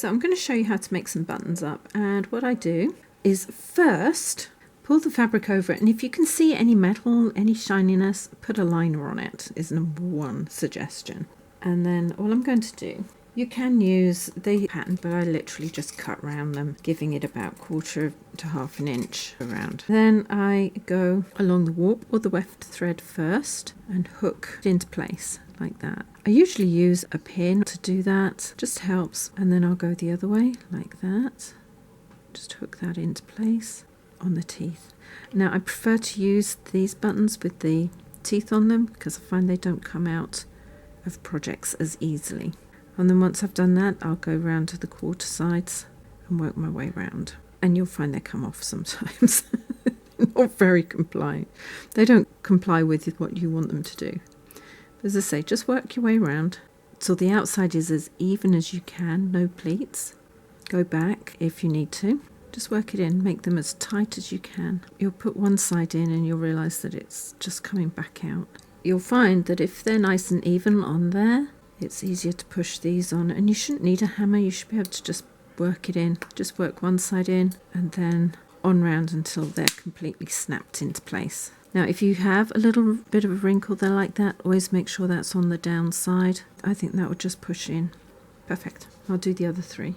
So I'm going to show you how to make some buttons up, and what I do is first pull the fabric over it, and if you can see any metal, any shininess, put a liner on it is number one suggestion. And then all I'm going to do, you can use the pattern, but I literally just cut around them, giving it about 1/4 to 1/2 an inch around. Then I go along the warp or the weft thread first and hook it into place like that. I usually use a pin to do that, just helps. And then I'll go the other way like that. Just hook that into place on the teeth. Now I prefer to use these buttons with the teeth on them because I find they don't come out of projects as easily. And then once I've done that, I'll go round to the quarter sides and work my way round. And you'll find they come off sometimes. Not very compliant. They don't comply with what you want them to do. But as I say, just work your way around so the outside is as even as you can, no pleats. Go back if you need to. Just work it in, make them as tight as you can. You'll put one side in and you'll realise that it's just coming back out. You'll find that if they're nice and even on there, it's easier to push these on, and you shouldn't need a hammer. You should be able to just work it in. Just work one side in and then on round until they're completely snapped into place. Now if you have a little bit of a wrinkle there like that, always make sure that's on the down side. I think that would just push in. Perfect. I'll do the other three.